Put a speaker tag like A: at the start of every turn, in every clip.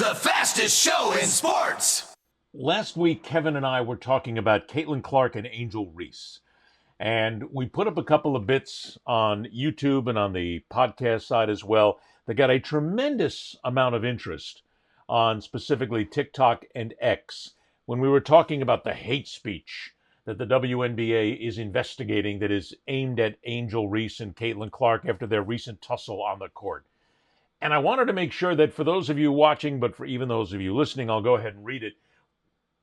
A: the fastest show in sports.
B: Last week, Kevin and I were talking about Caitlin Clark and Angel Reese. And we put up a couple of bits on YouTube and on the podcast side as well that got a tremendous amount of interest on specifically TikTok and X when we were talking about the hate speech that the WNBA is investigating that is aimed at Angel Reese and Caitlin Clark after their recent tussle on the court. And I wanted to make sure that for those of you watching, but for even those of you listening, I'll go ahead and read it.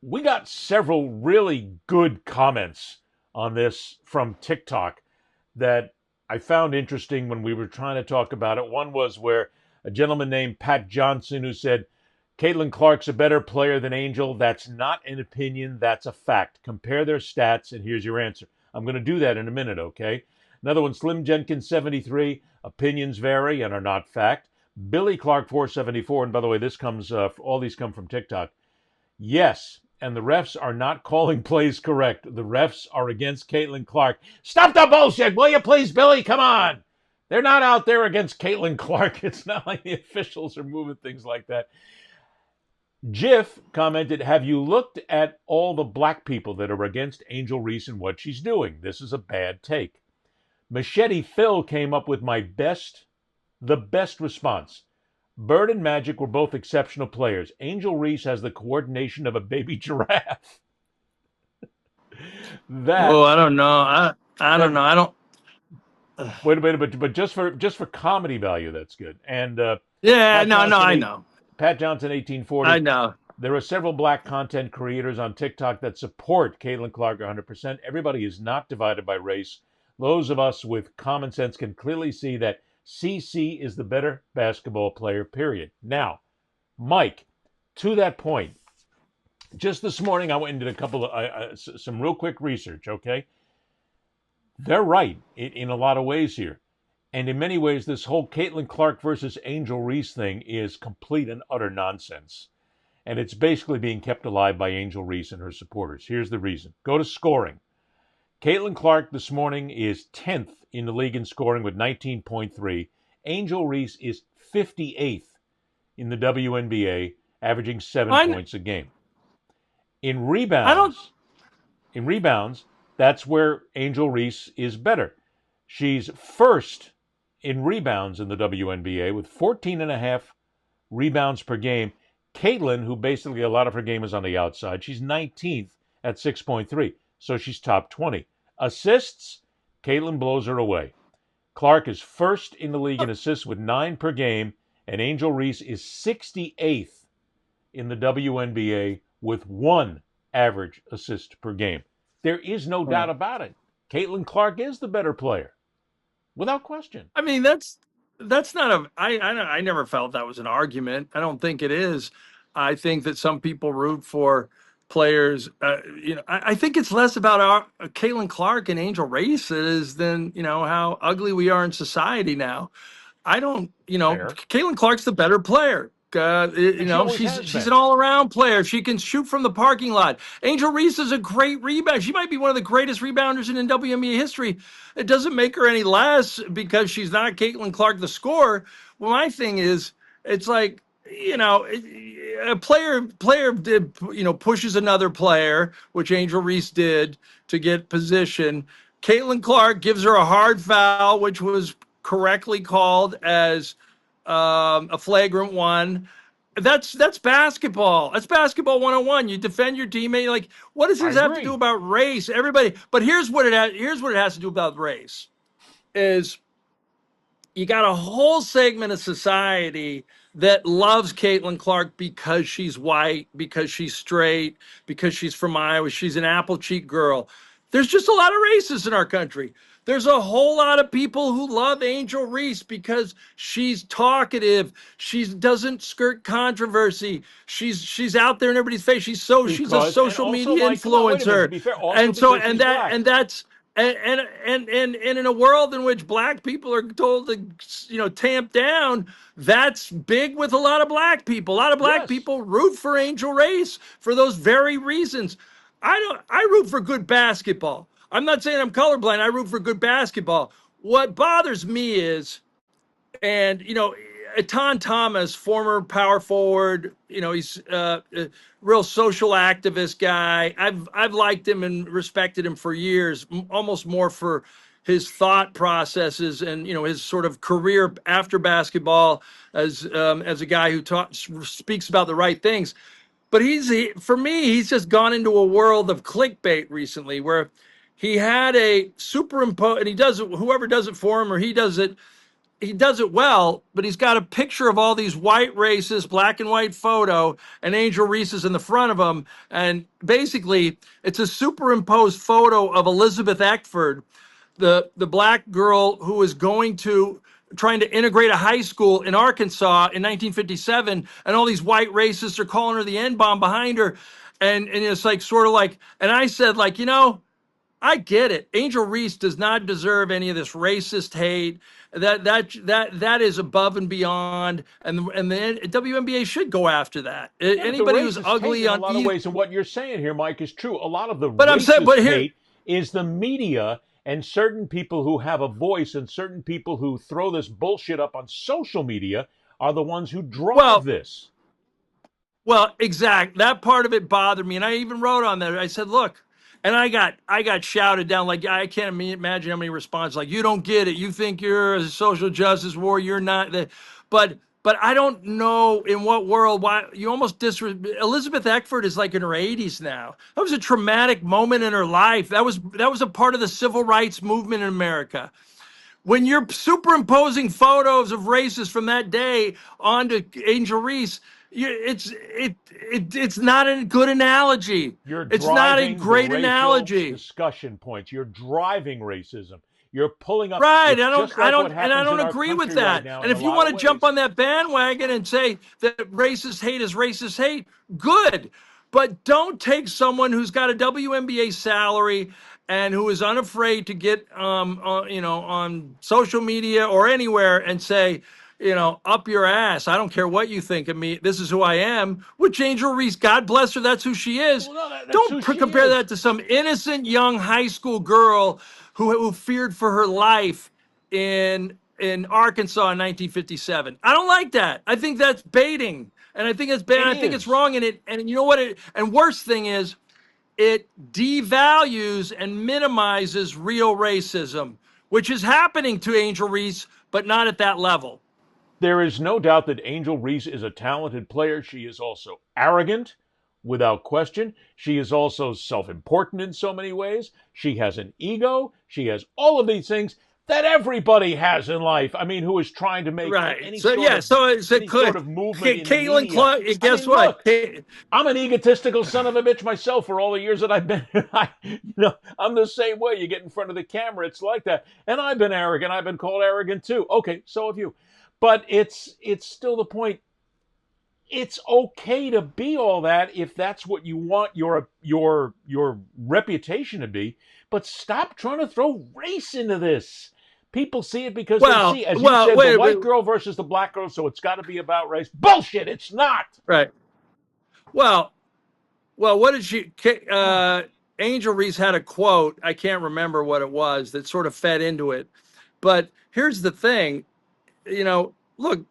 B: We got several really good comments on this from TikTok that I found interesting when we were trying to talk about it. One was where a gentleman named Pat Johnson who said, Caitlin Clark's a better player than Angel. That's not an opinion. That's a fact. Compare their stats, and here's your answer. I'm going to do that in a minute, okay? Another one, Slim Jenkins 73. Opinions vary and are not fact. Billy Clark 474. And by the way, this comes. All these come from TikTok. Yes, and the refs are not calling plays correct. The refs are against Caitlin Clark. Stop the bullshit, will you please, Billy? Come on. They're not out there against Caitlin Clark. It's not like the officials are moving things like that. Jiff commented, have you looked at all the black people that are against Angel Reese and what she's doing? This is a bad take. Machete Phil came up with the best response. Bird and Magic were both exceptional players. Angel Reese has the coordination of a baby giraffe.
C: I don't know. I don't know. I don't.
B: Wait a minute, but just for comedy value, that's good. And
C: I know.
B: Pat Johnson 1840.
C: I know.
B: There are several black content creators on TikTok that support Caitlin Clark 100%. Everybody is not divided by race. Those of us with common sense can clearly see that CC is the better basketball player, period. Now, Mike, to that point, just this morning I went and did a couple of some real quick research, okay? They're right in a lot of ways here. And in many ways, this whole Caitlin Clark versus Angel Reese thing is complete and utter nonsense. And it's basically being kept alive by Angel Reese and her supporters. Here's the reason. Go to scoring. Caitlin Clark this morning is 10th in the league in scoring with 19.3. Angel Reese is 58th in the WNBA, averaging 7 points a game. In rebounds, that's where Angel Reese is better. She's first in rebounds in the WNBA with 14.5 rebounds per game. Caitlin, who basically a lot of her game is on the outside, she's 19th at 6.3, so she's top 20. Assists, Caitlin blows her away. Clark is first in the league in assists with 9 per game, and Angel Reese is 68th in the WNBA with 1 average assist per game. There is no doubt about it. Caitlin Clark is the better player. Without question.
C: I mean, that's not I never felt that was an argument. I don't think it is. I think that some people root for players. I think it's less about Caitlin Clark and Angel Reese than how ugly we are in society now. I don't.
B: Fair.
C: Caitlin Clark's the better player. She's an all-around player. She can shoot from the parking lot. Angel Reese is a great rebounder. She might be one of the greatest rebounders in WNBA history. It doesn't make her any less because she's not Caitlin Clark, the scorer. Well, my thing is, it's like, a player did, pushes another player, which Angel Reese did to get position. Caitlin Clark gives her a hard foul, which was correctly called as a flagrant one. That's basketball. That's basketball 101. You defend your teammate. Like, what does this have to do about race? Everybody. But here's what it has to do about race. Is you got a whole segment of society that loves Caitlin Clark because she's white, because she's straight, because she's from Iowa. She's an apple cheek girl. There's just a lot of racists in our country. There's a whole lot of people who love Angel Reese because she's talkative. She doesn't skirt controversy. She's out there in everybody's face. She's a social media influencer. And in a world in which black people are told to tamp down, that's big with a lot of black people. A lot of black people root for Angel Reese for those very reasons. I root for good basketball. I'm not saying I'm colorblind. I root for good basketball. What bothers me is, and Ton Thomas, former power forward, he's a real social activist guy. I've liked him and respected him for years, almost more for his thought processes and his sort of career after basketball as a guy who speaks about the right things. But for me, he's just gone into a world of clickbait recently, where he had a superimpose, and he does it. Whoever does it for him, or he does it well, but he's got a picture of all these white racist, black and white photo, and Angel Reese is in the front of him. And basically, it's a superimposed photo of Elizabeth Eckford, the black girl who was trying to integrate a high school in Arkansas in 1957, and all these white racists are calling her the N-bomb behind her. And it's like, sort of like, and I said, like, I get it. Angel Reese does not deserve any of this racist hate. That is above and beyond, and the WNBA should go after that.
B: Yeah,
C: anybody who's ugly
B: in a lot of ways, and what you're saying here, Mike, is true. A lot of the hate is the media and certain people who have a voice, and certain people who throw this bullshit up on social media are the ones who drive this.
C: Well, exactly. That part of it bothered me, and I even wrote on that. I said, look. And I got shouted down, like, I can't imagine how many responses, like, you don't get it. You think you're a social justice warrior. You're not. But I don't know in what world, why you almost Elizabeth Eckford is like in her 80s now. That was a traumatic moment in her life. That was a part of the civil rights movement in America. When you're superimposing photos of racists from that day onto Angel Reese, it's not a good analogy. It's not a great analogy.
B: Discussion points. You're driving racism. You're pulling up.
C: Right. I don't agree with that.
B: Right,
C: and if you want to jump on that bandwagon and say that racist hate is racist hate, good. But don't take someone who's got a WNBA salary and who is unafraid to get on social media or anywhere and say, up your ass. I don't care what you think of me. This is who I am. Which Angel Reese, God bless her, that's who she is.
B: Well, no,
C: don't compare that to some innocent young high school girl who feared for her life in Arkansas in 1957. I don't like that. I think that's baiting, and I think it's bad. I think it's wrong. And you know what? And worst thing is, it devalues and minimizes real racism, which is happening to Angel Reese, but not at that level.
B: There is no doubt that Angel Reese is a talented player. She is also arrogant, without question. She is also self-important in so many ways. She has an ego. She has all of these things that everybody has in life. I mean, who is trying to make any sort of movement
C: Caitlin Clark, guess what?
B: Look, I'm an egotistical son of a bitch myself for all the years that I've been. I'm the same way. You get in front of the camera, it's like that. And I've been arrogant. I've been called arrogant too. Okay, so have you. But it's still the point. It's okay to be all that if that's what you want your reputation to be. But stop trying to throw race into this. People see it because they see, as you said, the white girl versus the black girl, so it's got to be about race. Bullshit, it's not.
C: Right. Well, what did she... Angel Reese had a quote, I can't remember what it was, that sort of fed into it. But here's the thing. Look,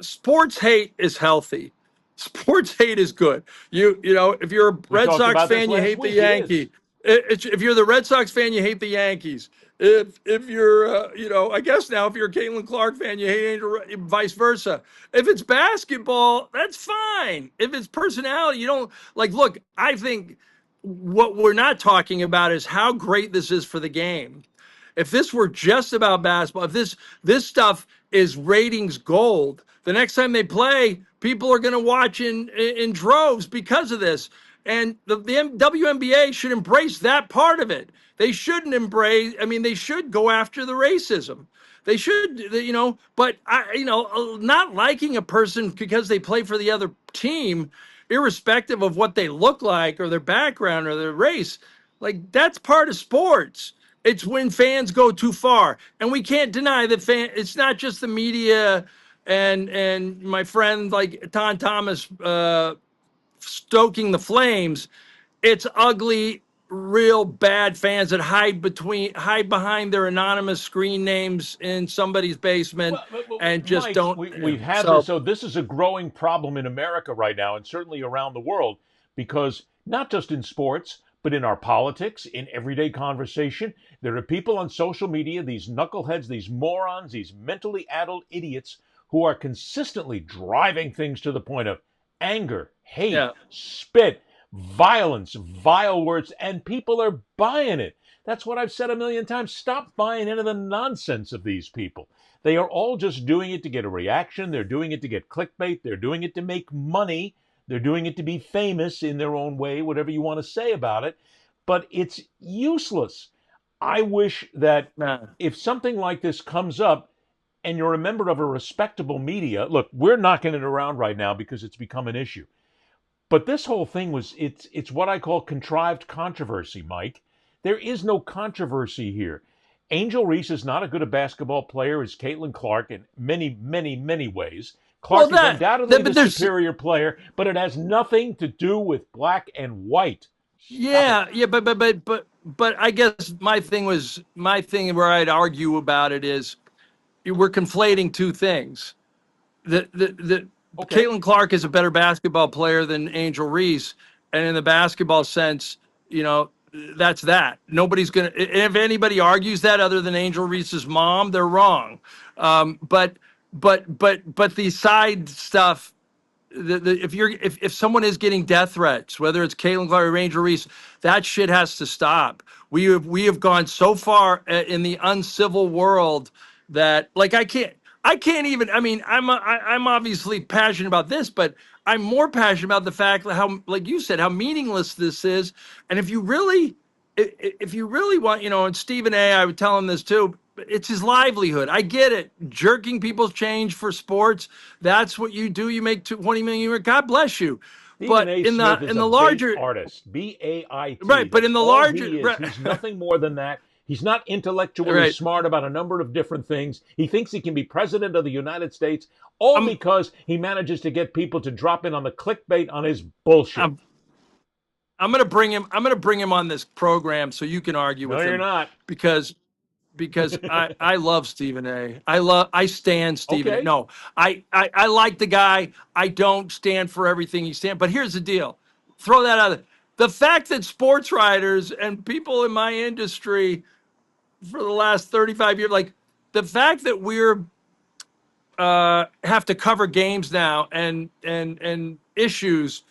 C: sports hate is healthy. Sports hate is good. If you're a Red Sox fan, you hate the Yankees. If you're the Red Sox fan, you hate the Yankees. If you're, I guess now if you're a Caitlin Clark fan, you hate Angel, vice versa. If it's basketball, that's fine. If it's personality, you don't like. Look, I think what we're not talking about is how great this is for the game. If this were just about basketball, if this stuff is ratings gold, the next time they play, people are going to watch in droves because of this. And the WNBA should embrace that part of it. They shouldn't they should go after the racism. They should, but not liking a person because they play for the other team, irrespective of what they look like or their background or their race, like that's part of sports. It's when fans go too far, and we can't deny that it's not just the media and my friend like Ton Thomas stoking the flames. It's ugly real bad fans that hide behind their anonymous screen names in somebody's basement and just
B: Mike,
C: don't.
B: we've had this.
C: So
B: So this is a growing problem in America right now, and certainly around the world, because not just in sports, but in our politics, in everyday conversation, there are people on social media, these knuckleheads, these morons, these mentally addled idiots who are consistently driving things to the point of anger, hate,
C: yeah,
B: spit, violence, vile words, and people are buying it. That's what I've said a million times. Stop buying into the nonsense of these people. They are all just doing it to get a reaction. They're doing it to get clickbait. They're doing it to make money. They're doing it to be famous in their own way, whatever you want to say about it. But it's useless. I wish that
C: man.
B: if something like this comes up and you're a member of a respectable media, look, we're knocking it around right now because it's become an issue. But this whole thing it's what I call contrived controversy, Mike. There is no controversy here. Angel Reese is not as good a basketball player as Caitlin Clark in many, many, many ways.
C: Well,
B: Clark is undoubtedly
C: but
B: the
C: there's
B: superior player, but it has nothing to do with black and white. Stop it.
C: yeah, but I guess my thing where I'd argue about it is we're conflating two things. The
B: Okay.
C: Caitlin Clark is a better basketball player than Angel Reese, and in the basketball sense, you know, that's that. Nobody's gonna. If anybody argues that other than Angel Reese's mom, they're wrong. But the side stuff, if someone is getting death threats, whether it's Caitlin Clark or Angel Reese, that shit has to stop. We have gone so far in the uncivil world that like I can't even. I mean, I'm obviously passionate about this, but I'm more passionate about the fact that how, like you said, how meaningless this is. And if you really want, and Stephen A, I would tell him this too. It's his livelihood. I get it. Jerking people's change for sports. That's what you do. You make 20 million a year. God bless you.
B: Stephen
C: But
B: A.
C: in
B: Smith
C: the
B: is
C: in
B: a
C: the
B: bait
C: larger
B: artist. BAIT.
C: right, but
B: That's
C: in the
B: all
C: larger
B: he is.
C: right,
B: He's nothing more than that. He's not intellectually
C: right.
B: smart about a number of different things. He thinks he can be president of the United States, all
C: I'm
B: because he manages to get people to drop in on the clickbait on his bullshit.
C: I'm I'm gonna bring him. I'm gonna bring him on this program so you can argue
B: No,
C: with
B: you're
C: him
B: not.
C: because I love Stephen A. I stand Stephen A.
B: Okay.
C: No, I like the guy. I don't stand for everything he stands. But here's the deal. Throw that out. The fact that sports writers and people in my industry for the last 35 years, like the fact that we're have to cover games now and issues,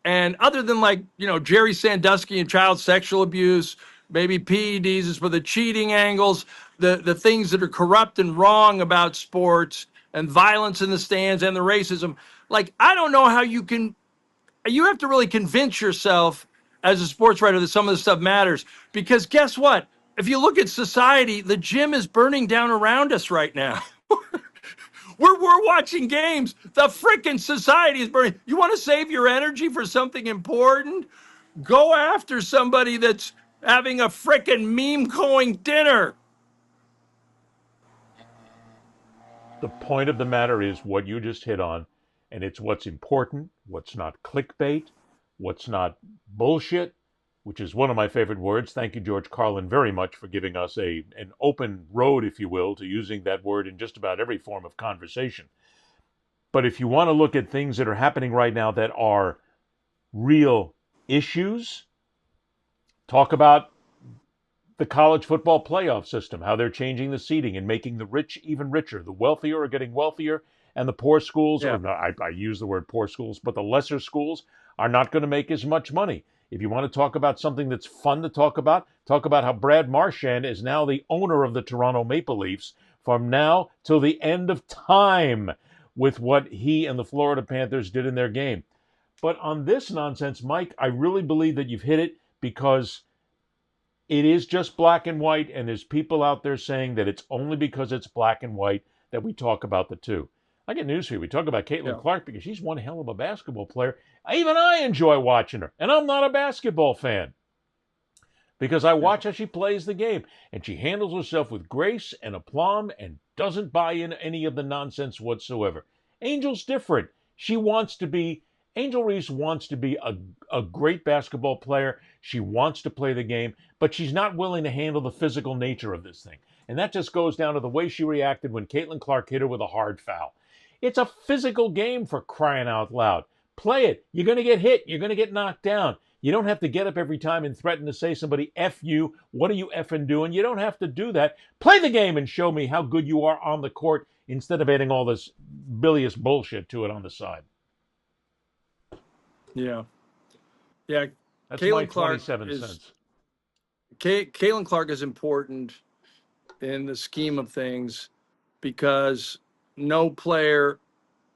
C: and other than like Jerry Sandusky and child sexual abuse, maybe PEDs is for the cheating angles, the things that are corrupt and wrong about sports and violence in the stands and the racism. Like I don't know how you have to really convince yourself as a sports writer that some of this stuff matters, because guess what? If you look at society, the gym is burning down around us right now. We're watching games. The freaking society is burning. You want to save your energy for something important? Go after somebody that's having a freaking meme going dinner.
B: The point of the matter is what you just hit on, and it's what's important, what's not clickbait, what's not bullshit, which is one of my favorite words. Thank you, George Carlin, very much for giving us an open road, if you will, to using that word in just about every form of conversation. But if you want to look at things that are happening right now that are real issues, talk about the college football playoff system, how they're changing the seating and making the rich even richer. The wealthier are getting wealthier, and the poor schools, or
C: Yeah.
B: no, I use the word poor schools, but the lesser schools are not going to make as much money. If you want to talk about something that's fun to talk about how Brad Marchand is now the owner of the Toronto Maple Leafs from now till the end of time with what he and the Florida Panthers did in their game. But on this nonsense, Mike, I really believe that you've hit it, because it is just black and white, and there's people out there saying that it's only because it's black and white that we talk about the two. I get news for you. We talk about Caitlin
C: Yeah.
B: Clark because she's one hell of a basketball player. Even I enjoy watching her, and I'm not a basketball fan because I watch how she plays the game, and she handles herself with grace and aplomb and doesn't buy in any of the nonsense whatsoever. Angel's different. She wants to be Angel Reese wants to be a great basketball player. She wants to play the game, but she's not willing to handle the physical nature of this thing. And that just goes down to the way she reacted when Caitlin Clark hit her with a hard foul. It's a physical game, for crying out loud. Play it. You're going to get hit. You're going to get knocked down. You don't have to get up every time and threaten to say somebody, F you, what are you effing doing? You don't have to do that. Play the game and show me how good you are on the court instead of adding all this bilious bullshit to it on the side.
C: Yeah. Yeah.
B: That's
C: Caitlin
B: my
C: Clark
B: 27 cents.
C: Caitlin Clark is important in the scheme of things because no player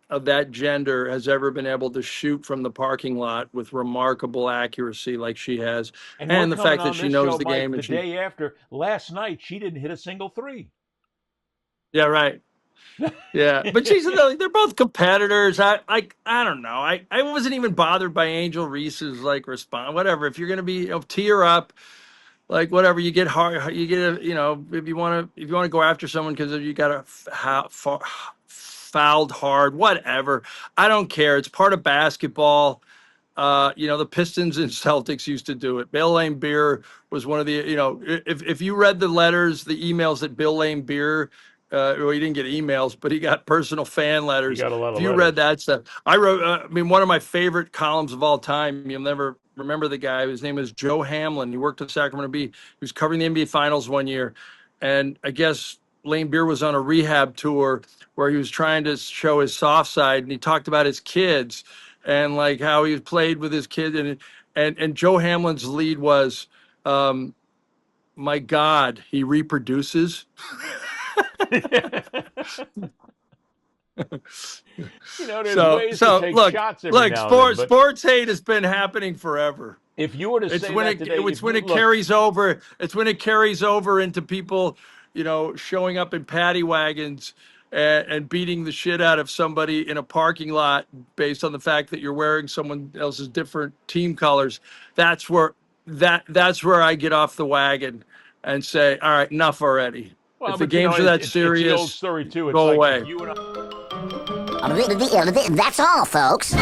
C: of that gender has ever been able to shoot from the parking lot with remarkable accuracy like she has.
B: And
C: the fact that she knows the
B: Mike,
C: game.
B: The
C: And
B: day after, last night, she didn't hit a single three.
C: Yeah, right. Yeah, but they're both competitors. I don't know. I wasn't even bothered by Angel Reese's response. Whatever. If you're gonna be tee her up, whatever, you get hard. You get if you want to go after someone because you got fouled hard. Whatever. I don't care. It's part of basketball. The Pistons and Celtics used to do it. Bill Laimbeer was one of the, if you read the letters, the emails that Bill Laimbeer, well, he didn't get emails, but he got personal fan letters.
B: He got a lot of
C: If you
B: letters.
C: read that stuff, I wrote, one of my favorite columns of all time, you'll never remember the guy. His name is Joe Hamlin. He worked at Sacramento Bee. He was covering the NBA Finals one year. And I guess Laimbeer was on a rehab tour where he was trying to show his soft side, and he talked about his kids and how he played with his kids. And Joe Hamlin's lead was, my God, he reproduces.
B: There's ways to take shots every now and then,
C: sports hate has been happening forever.
B: If you were to say that today,
C: it's when it carries over. It's when it carries over into people, showing up in paddy wagons and beating the shit out of somebody in a parking lot based on the fact that you're wearing someone else's different team colors. That's where I get off the wagon and say, all right, enough already.
B: Well,
C: if the games are that serious,
B: it's the old story too. It's
C: go away.
B: You and I...
D: That's all, folks.